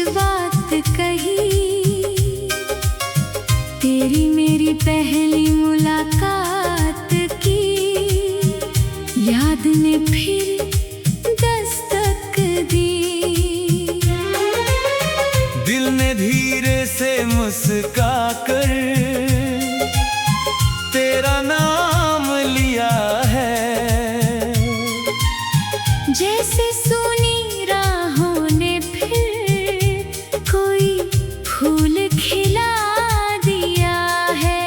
बात कही, तेरी मेरी पहली मुलाकात की याद ने फिर दस्तक दी। दिल ने धीरे से मुस्का कर तेरा नाम लिया है, जैसे सुनी राहों ने फिर कोई फूल खिला दिया है।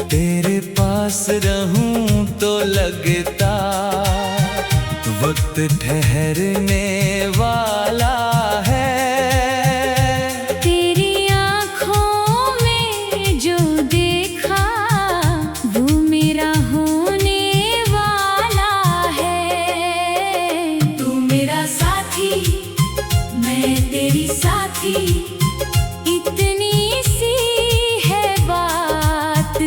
तेरे पास रहूं तो लगता वक्त ठहरने वाला है। तेरी आँखों में जो देखा वो मेरा होने वाला है। तू मेरा साथी, मैं तेरी साथी, इतनी सी है बात।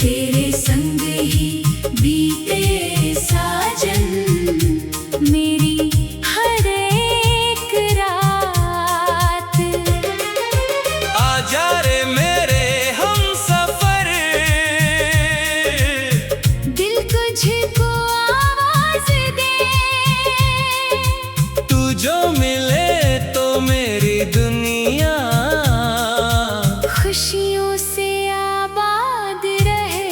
तेरे संग ही बीते साजन मेरी हर एक रात। आजा रे मेरे हमसफर, दिल तुझको आवाज दे, तू जो मिले तो मेरी दुनिया खुशियों से आबाद रहे।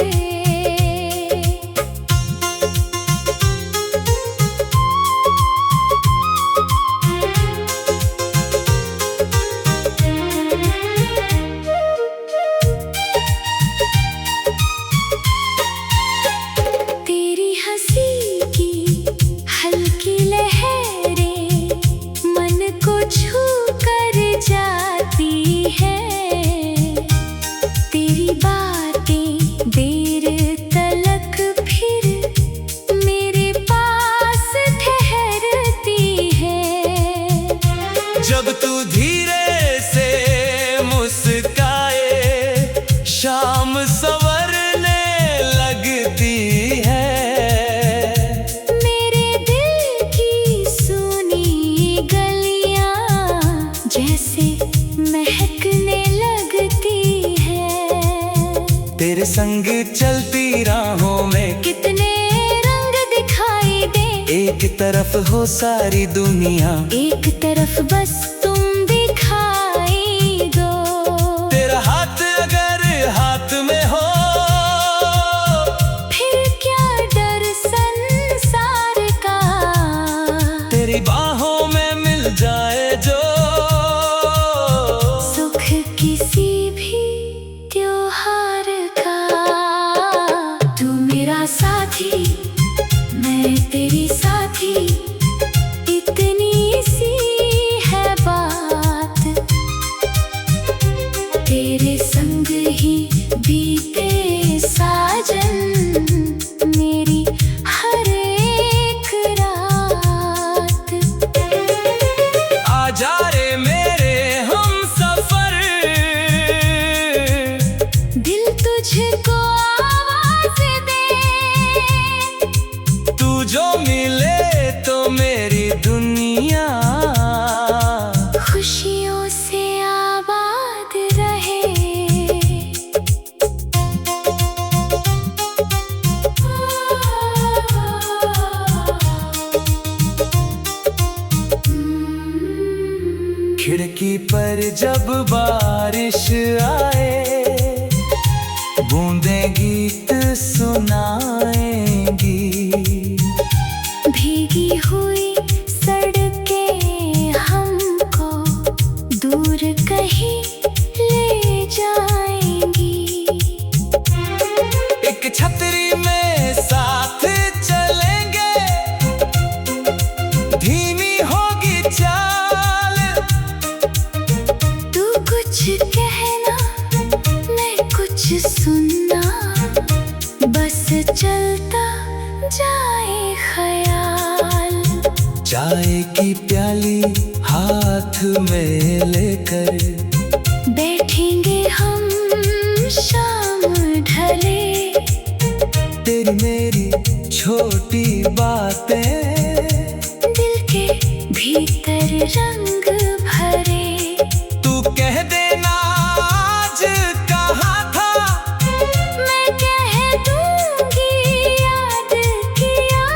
तेरी हंसी की हल्की लहरें मन को छू कर जाती है। तेरी बातें देर तलक फिर मेरे पास ठहरती है। जब तू धीरे से मुस्काए शाम संवरने लगती है। मेरे दिल की सुनी गलियां जैसे महकने लगती है। तेरे संग चलती राहों में कितने रंग दिखाई दे, एक तरफ हो सारी दुनिया, एक तरफ बस तुम दिखाई दो। तेरा हाथ अगर हाथ में हो फिर क्या डर संसार का, तेरी बाहों में मिल जाए जो सुख किसी भी त्योहार का। तू मेरा साथी, मैं तेरी साथी, इतनी सी है बात। तेरे संग ही बीते साजन मेरी हर एक रात। आजा रे मेरे हमसफर, दिल तुझको आवाज दे, तू जो मिले तो मेरी दुनिया खुशियों से आबाद रहे। खिड़की पर जब बारिश आए बूंदें गीत सुनाएंगी। भीगी हुई सड़कें हमको दूर कहीं ले जाएंगी। एक छतरी में साथ चलेंगे, धीमी होगी चाल। तू कुछ कहना मैं कुछ सुनना, बस चलता जाए ख्याल। चाय की प्याली हाथ में लेकर बैठेंगे हम शाम ढले। तेरी मेरी छोटी बातें दिल के भीतर रंग भरे। तू कह देना आज कहाँ था, मैं कह दूंगी याद किया।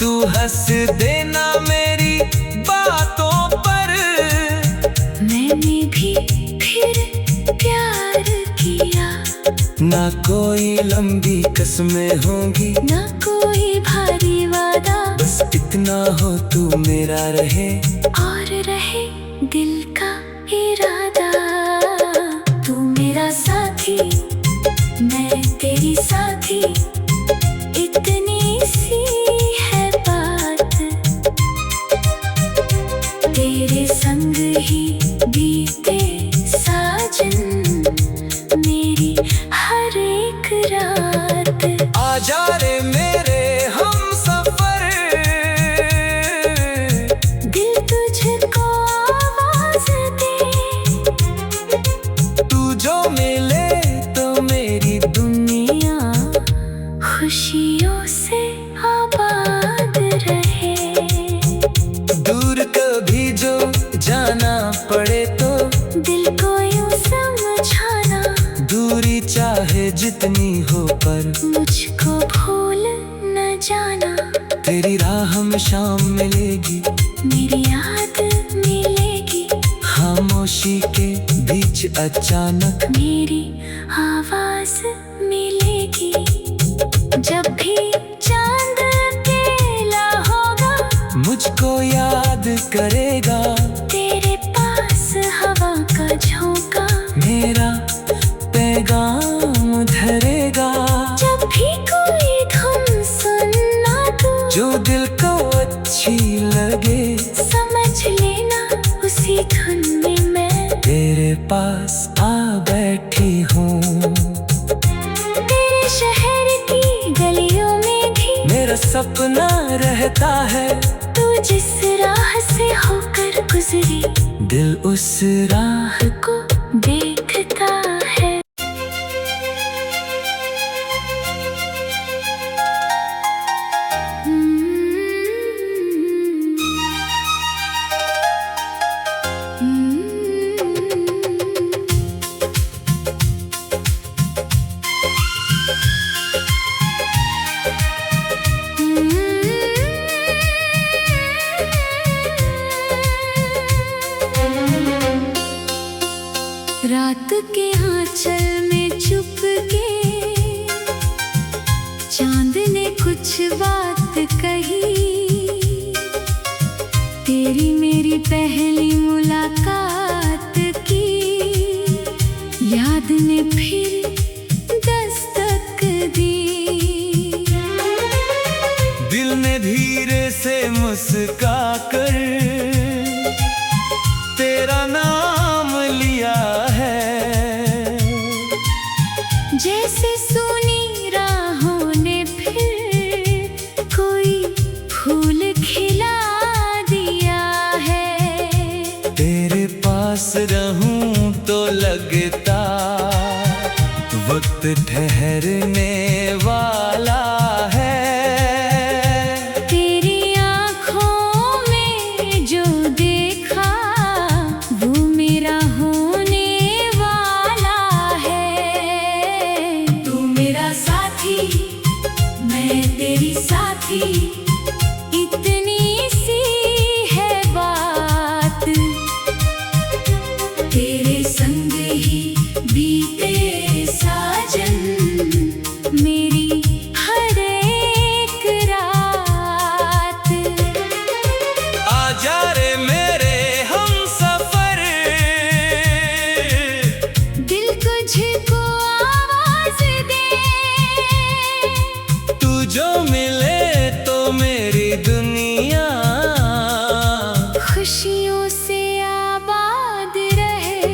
तू हंस देना मेरी बातों पर, मैंने भी फिर प्यार किया। ना कोई लंबी कसमें होंगी, ना कोई भारी वादा, बस इतना हो तू मेरा रहे और रहे दिल का इरादा। तू मेरा साथी, मैं तेरी साथी, इतनी सी है बात। तेरे संग ही बीते साजन मेरी हर एक रात। आजा रे मेरे हम सफर, दिल तुझको आवाज दे। तू जो मिले तो मेरी दुनिया खुशियों से आबाद रहे। दूर कभी जो जाना पड़े तो दिल को यूं समझाना, दूरी चाहे जितनी हो पर मुझको भूल न जाना। तेरी राह में शाम मिलेगी, मेरी याद मिलेगी, खामोशी के बीच अचानक मेरी आवाज मिलेगी। जब भी चांद अकेला होगा, मुझको याद करेगा। तेरे पास हवा का झोंका मेरा पैगाम धरेगा। जब भी कोई धुन सुनना तू, जो दिल को अच्छी लगे, समझ लेना उसी धुन में मैं तेरे पास आ बैठी हूँ। तेरे शहर की गलियों में भी मेरा सपना रहता है, तू जिस राह से होकर गुजरी, दिल उस राह को देखता है। रात के आंचल में चुप के चांद ने कुछ बात कही। तेरी मेरी पहली मुलाकात की याद ने फिर दस्तक दी। दिल ने धीरे से मुस्का कर तेरा नाम लिया है। जैसे सुनी राहों ने फिर कोई फूल खिला दिया है। तेरे पास रहूं तो लगता वक्त ठहरने वाला है। तेरी आँखों में जो देखा वो मेरा होने वाला है। तू मेरा साथी, मैं तेरी साथी, इतनी सी है बात। तेरे संग ही बीते साजन मेरी हर एक रात। आजा रे मेरे हम सफर, दिल तुझको आवाज दे। तू जो मिले तो मेरी दुनिया खुशियों से आबाद रहे।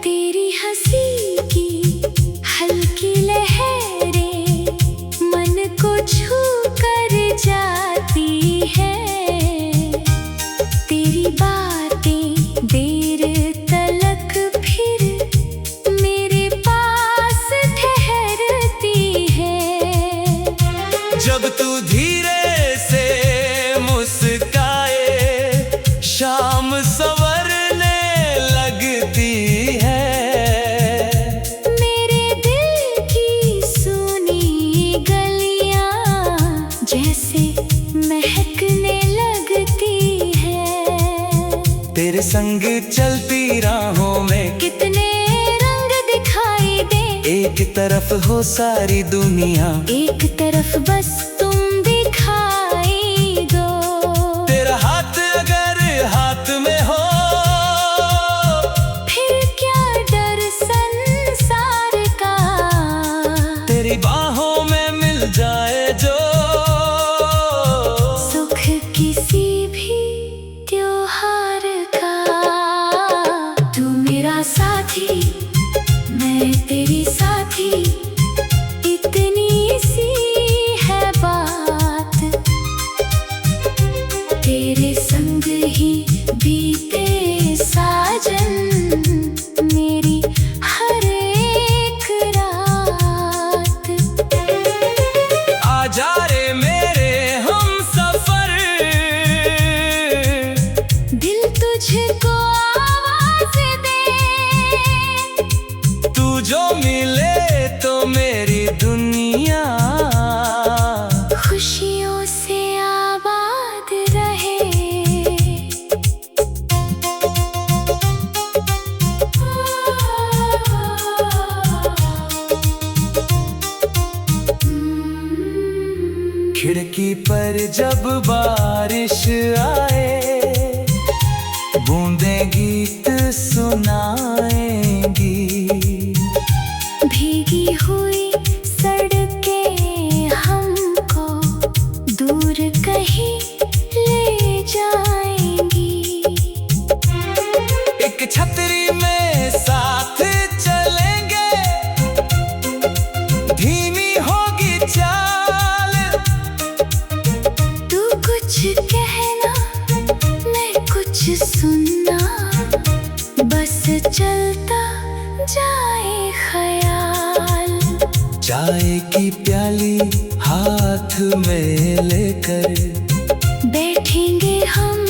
तेरी हंसी की हल्की लहरें मन को छू जब तू धीरे से मुस्काए, शाम संवरने लगती है। मेरे दिल की सुनी गलियां जैसे महकने लगती है। तेरे संग चलती राहों में कितने रंग दिखाई दे। एक तरफ हो सारी दुनिया, एक तरफ बस तुम दिखाई दो। तेरा हाथ अगर हाथ में हो, फिर क्या डर संसार का। तेरी बाहों में मिल जाए जो सुख किसी भी त्योहार का। तू मेरा साथी, मैं तेरी साथी, इतनी सी है बात। तेरे संग ही बीते साजन मेरी हर एक रात। आजा रे मेरे हम सफर, दिल तुझको आवाज दे। तू जो मिले तो मेरी दुनिया खुशियों से आबाद रहे। खिड़की पर जब बारिश आए, बूंदें गीत सुनाएंगी। भीगी हुई सड़कें हमको दूर कहीं ले जाएंगी। एक छतरी में साथ चलेंगे, धीमी होगी चाल। तू कुछ कहना, मैं कुछ सुनना, बस चलता जाए ख्याल। चाय की प्याली हाथ में लेकर बैठेंगे हम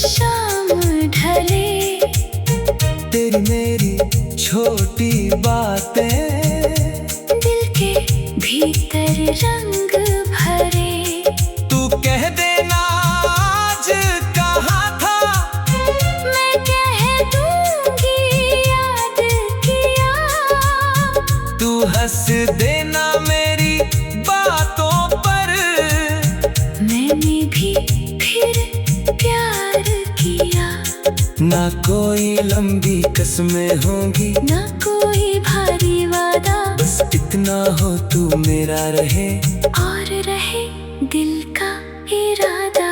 शाम ढले। तेरी मेरी छोटी बातें दिल के भीतर रंग भरे। तू कह देना आज कहाँ था, मैं कह दूंगी याद किया। तू हंस देना मेरी बातों पर। मैंने भी फिर प्यार किया। ना कोई लंबी कसमें होंगी, ना कोई भारी वादा, बस इतना हो तू मेरा रहे और रहे दिल का इरादा।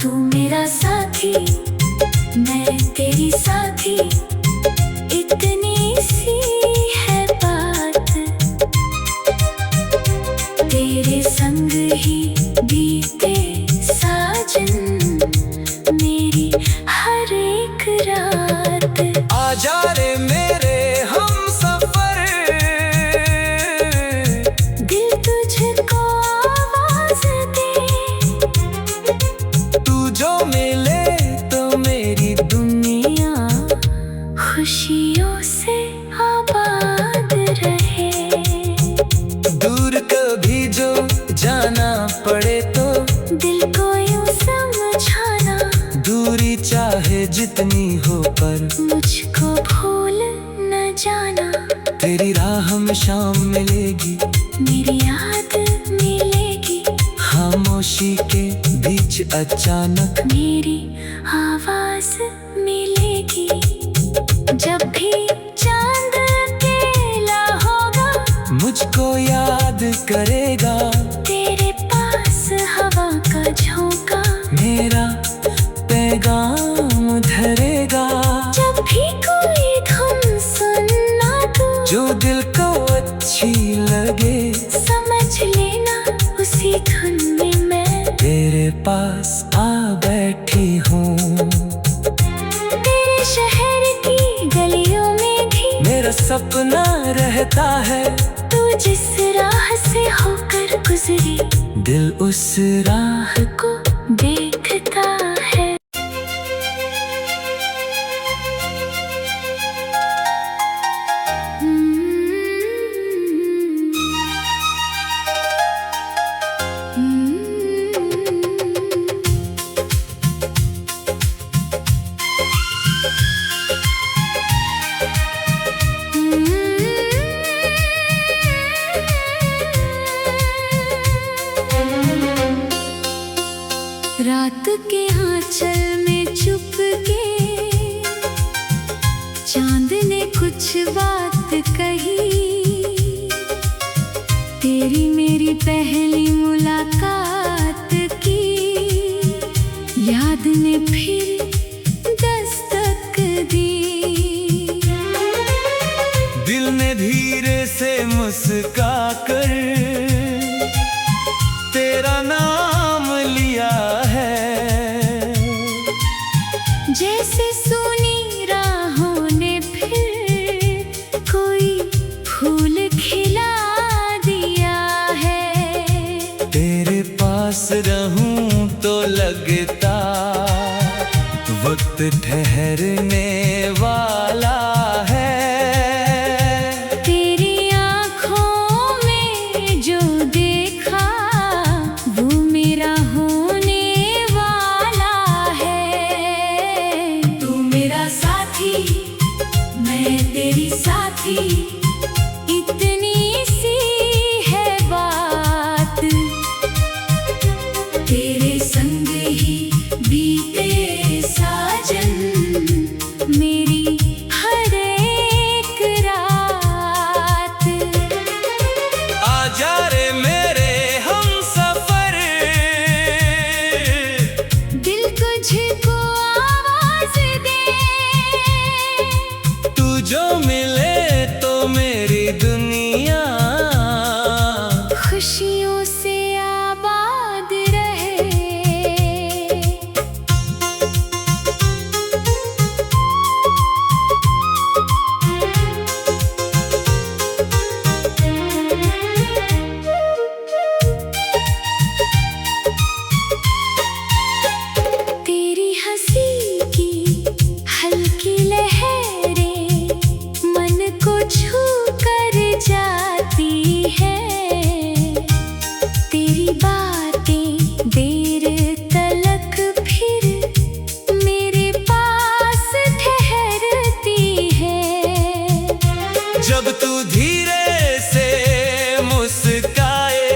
तू मेरा साथी, मैं तेरी साथी, इतनी सी है बात। तेरे संग ही बीते साजन मेरी हर एक रात। आजा रे मेरे हम सफर, दिल तुझको आवाज दे। तू जो मिले तो मेरी दुनिया खुशियों से आबाद रहे। दूर कभी जो जाना पड़े तो दिल को यूं समझाना, दूरी चाहे जितनी हो पर मुझको भूल न जाना। तेरी राह में शाम मिलेगी, मेरी याद मिलेगी, खामोशी के बीच अचानक मेरी आवाज मिलेगी। जब भी चांद अकेला होगा, मुझको याद करेगा। तेरे पास हवा का झोंका मेरा पैगाम धरेगा। जब भी कोई धुन सुनना तू, जो दिल को अच्छी लगे, समझ लेना उसी धुन में मैं तेरे पास आ बैठी हूँ। तेरे शहर की गलियों में भी मेरा सपना रहता है। तू जिस राह से होकर गुजर गुजरी, दिल उस राह को देखता है। रात के आंचल में चुप के चांद ने कुछ बात कही, तेरी मेरी पहली मुलाकात की याद ने फिर दस्तक दी। दिल ने धीरे से मुस्का कर तेरा नाम लिया है, जैसे सुनी राहों ने फिर कोई फूल खिला दिया है। तेरे पास रहूं तो लगता वक्त ठहरने वाला है। तेरी आँखों में जो देखा वो मेरा होने वाला है। तू मेरा साथी, मैं तेरी साथी, इतनी सी है बात। तेरे संग ही बीते साजन मेरी हर एक रात। आजा रे मेरे हमसफर, दिल तुझको आवाज दे, तू जो मिले तो मेरी दुनिया खुशियों से आबाद रहे। तेरी हंसी की हल्की लहरें मन को छू कर जाती है। तेरी बातें देर तलक फिर मेरे पास ठहरती है। जब तू धीरे से मुस्काए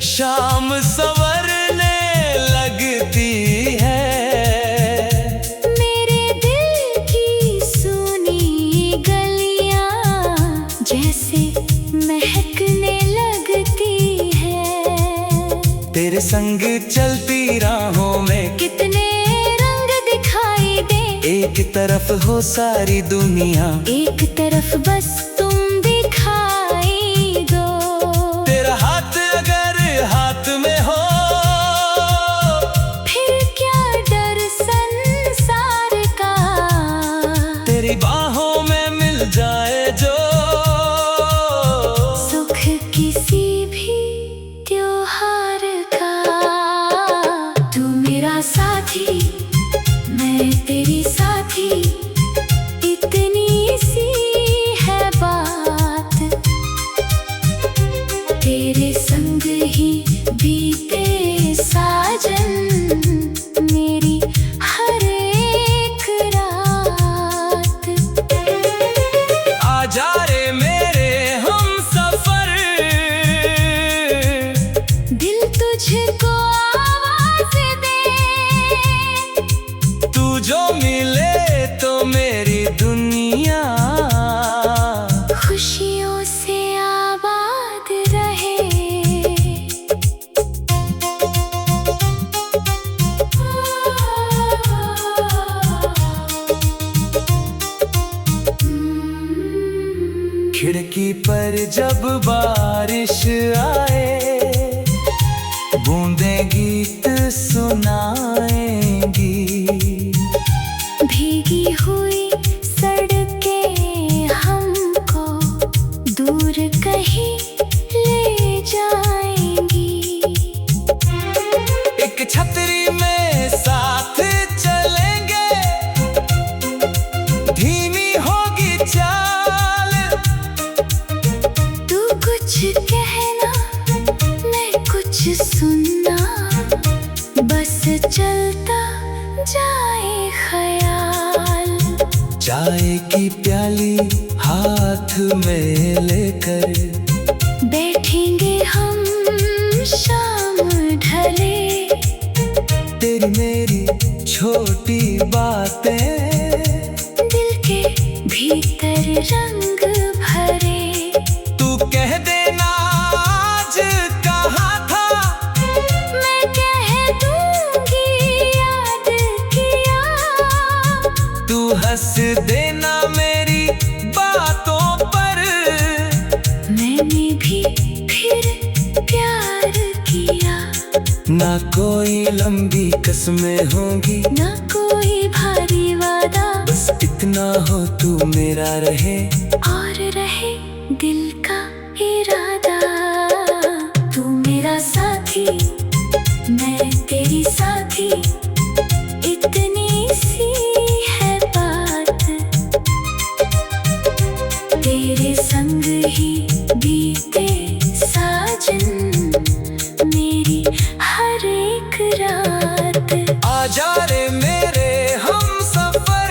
शाम संवरने लगती है। मेरे दिल की सुनी गलियां जैसे महकने लगती है। तेरे संग चलती राहों में कितने रंग दिखाई दे, एक तरफ हो सारी दुनिया, एक तरफ बस तुम दिखाई दो। तेरा हाथ अगर हाथ में हो फिर क्या डर संसार का, तेरी बाहों में मिल जाए जो सुख किसी भी त्योहार का। तू मेरा साथी, मैं तेरी साथी, इतनी सी है बात। तेरे संग ही बीते साजन मेरी हर एक रात। आजा रे मेरे हमसफर, दिल तुझको आवाज दे, तू जो मिले तो मेरी दुनिया खुशियों से आबाद रहे। करेंगे हम शाम ढले। तेरी मेरी छोटी बातें दिल के भीतर रंग भरे। तू कह देना आज कहाँ था, मैं कह दूंगी याद किया। तू हंस देना मेरी बातों पर, मैंने भी फिर प्यार किया। ना कोई लंबी कसमें होंगी, ना कोई भारी वादा, बस इतना हो तू मेरा रहे और रहे दिल का इरादा। तू मेरा साथी, मैं तेरी साथी, इतनी सी है बात। तेरे संग ही बीते साजन मेरी हर एक रात। आजा रे मेरे हम सफर,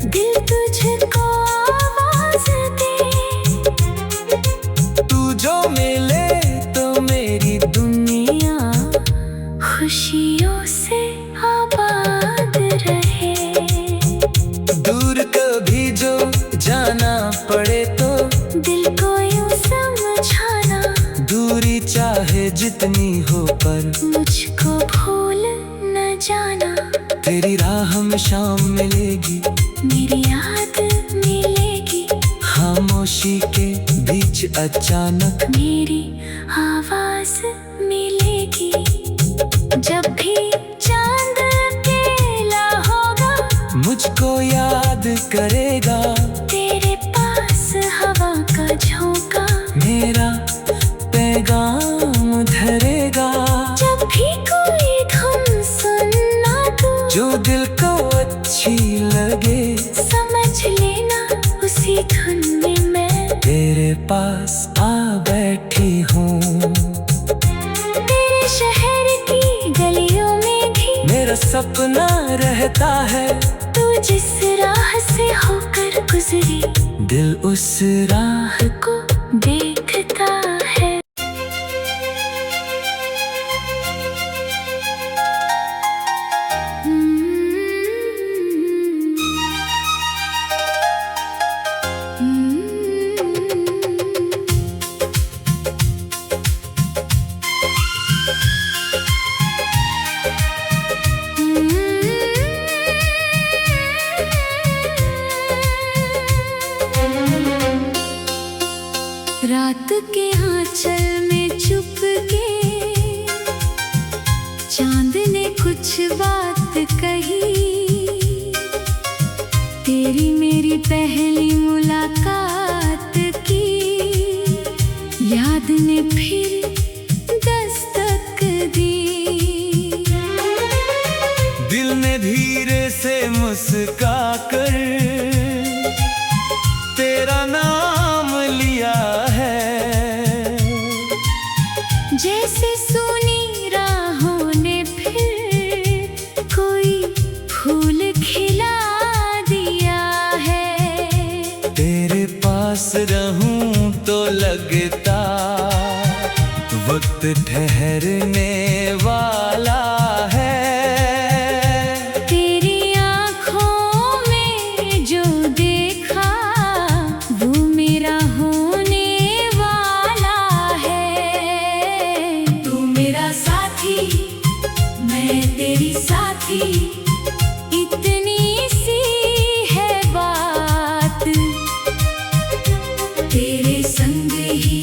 दिल तुझको आवाज दे। तू जो मिले तो मेरी दुनिया खुशियों से आबाद रहे। दूर कभी जो जाना पड़े तो दिल को यूं समझाना, दूरी चाहे जितनी हो पर मुझको भूल न जाना। तेरी राह में शाम मिलेगी, मेरी याद मिलेगी, खामोशी के बीच अचानक मेरी आवाज मिलेगी। जब भी चांद अकेला होगा, मुझको याद करेगा। तेरे पास हवा का झोंका मेरा पैगाम धरेगा। जब भी कोई धुन सुनना तू, जो दिल को अच्छी लगे, समझ लेना उसी धुन में मैं तेरे पास आ बैठी हूँ। तेरे शहर की गलियों में भी मेरा सपना रहता है, तू जिस राह से होकर गुजरी, दिल उस राह को देखता है। रात के आंचल में चुप के चांद ने कुछ बात कही। तेरी मेरी पहली मुलाकात की याद ने फिर दस्तक दी। दिल ने धीरे से मुस्का कर तेरा नाम लिया है। जैसे सुनी राहों ने फिर कोई फूल खिला दिया है। तेरे पास रहूं तो लगता वक्त ठहरने वाला है। तेरी आँखों में जो देखा वो मेरा होने वाला है। तू मेरा साथी, मैं तेरी साथी, इतनी सी है बात। तेरे संग ही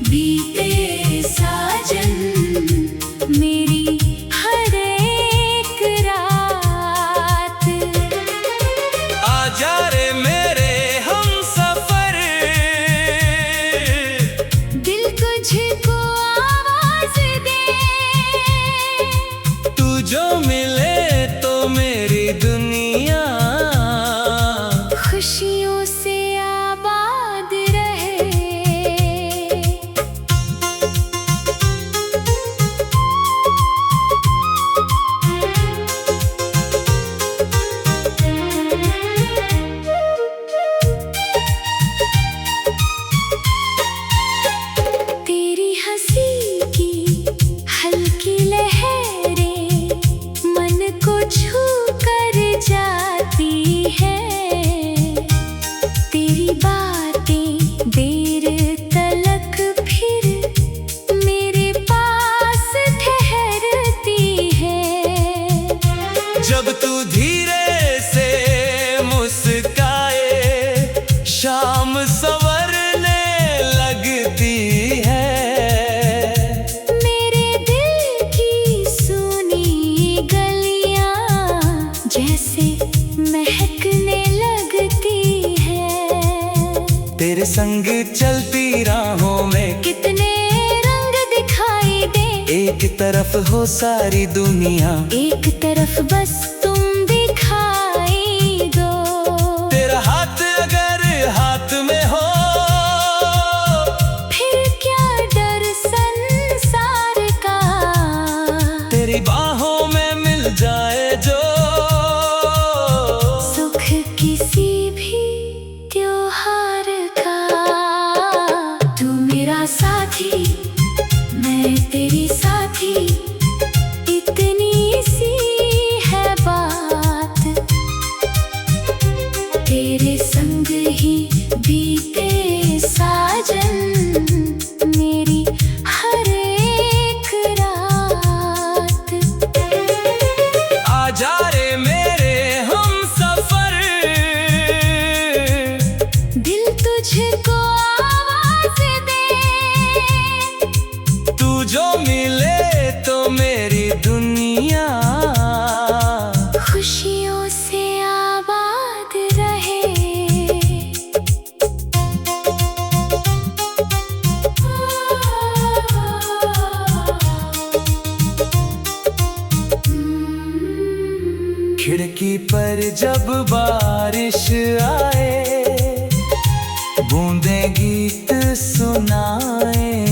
बीते साजन मेरी हर एक रात। आजा रे मेरे हम सफर, दिल तुझको आवाज दे। तू जो मिले तो मेरी दुनिया खुशियों से आबाद रहे। संग चलती राहों में कितने रंग दिखाई दे। एक तरफ हो सारी दुनिया, एक तरफ बस तुम दिखाई दो। तेरा हाथ अगर हाथ में हो, फिर क्या डर संसार का। तेरी बाहों में मिल जाए जो सुख किसी भी त्योहार का। तू मेरा साथी, मैं तेरी साथी, इतनी सी है बात। तेरे संग ही बीते साजन मेरी हर एक रात। आजा रे मेरे हम सफर, दिल तुझको आवाज दे। तू जो मिले तो मेरी दुनिया खुशियों से आबाद रहे। खिड़की पर जब बारिश आए, बूंदें गीत सुनाएंगी।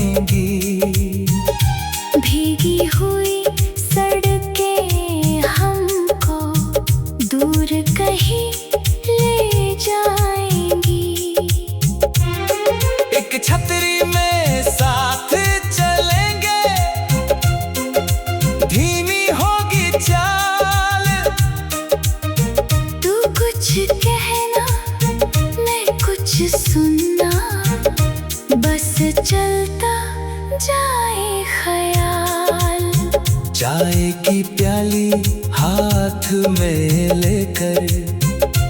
भीगी हुई सड़कें हमको दूर कहीं ले जाएंगी। एक छतरी में साथ चलेंगे, धीमी होगी चाल। तू कुछ कहना, मैं कुछ सुनना, बस चलता जाए ख्याल। चाय की प्याली हाथ में लेकर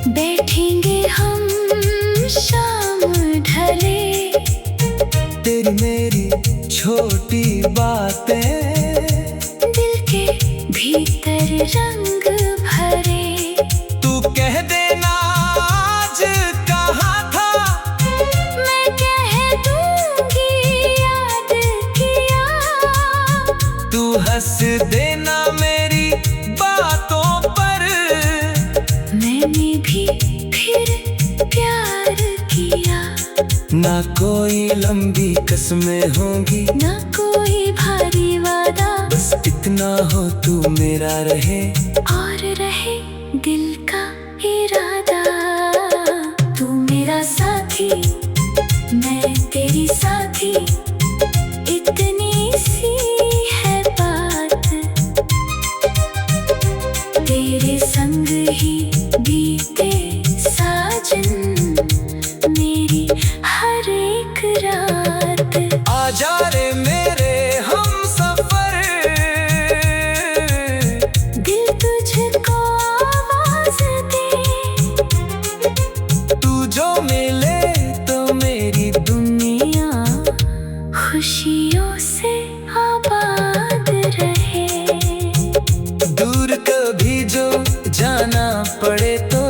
बैठेंगे हम शाम ढले। तेरी मेरी छोटी बातें दिल के भीतर रंग भरे। तू कह देना आज कहाँ था, मैं कह दूंगी याद किया। तू हंस देना मेरी बातों पर। मैंने भी फिर प्यार किया। ना कोई लंबी कसमें होंगी, ना कोई भारी वादा, बस इतना हो तू मेरा रहे और रहे दिल का इरादा। तू मेरा साथी, मैं तेरी साथी, इतनी सी है बात। तेरे संग ही बीते साजन मेरी हर एक रात। आजा रे मेरे हम सफर, दिल तुझको आवाज दे। तू जो मिले तो मेरी दुनिया खुशियों से आबाद रहे। दूर कभी जो जाना पड़े तो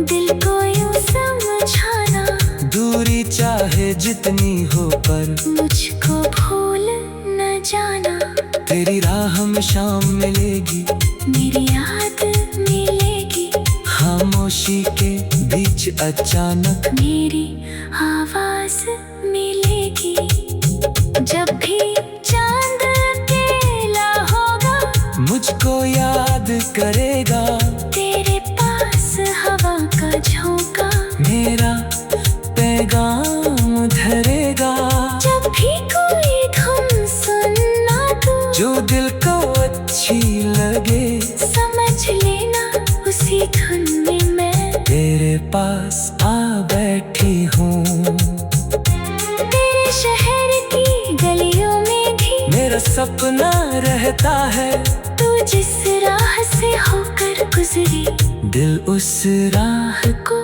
दिल को यूं समझाना, दूरी चाहे जितनी हो पर मुझको भूल न जाना। तेरी राह में शाम मिलेगी, मेरी याद मिलेगी, खामोशी के बीच अचानक मेरी आवाज मिलेगी। जब भी चांद अकेला होगा, मुझको याद करेगा। तेरे पास हवा का झोंका मेरा पैगाम धरेगा। जब भी कोई धुन सुनना तू, जो दिल को अच्छी लगे, समझ लेना उसी धुन में मैं तेरे पास आ बैठी हूँ। तेरे शहर की गलियों में भी मेरा सपना रहता है। तू जिस राह से होकर गुजरी, दिल उस राह को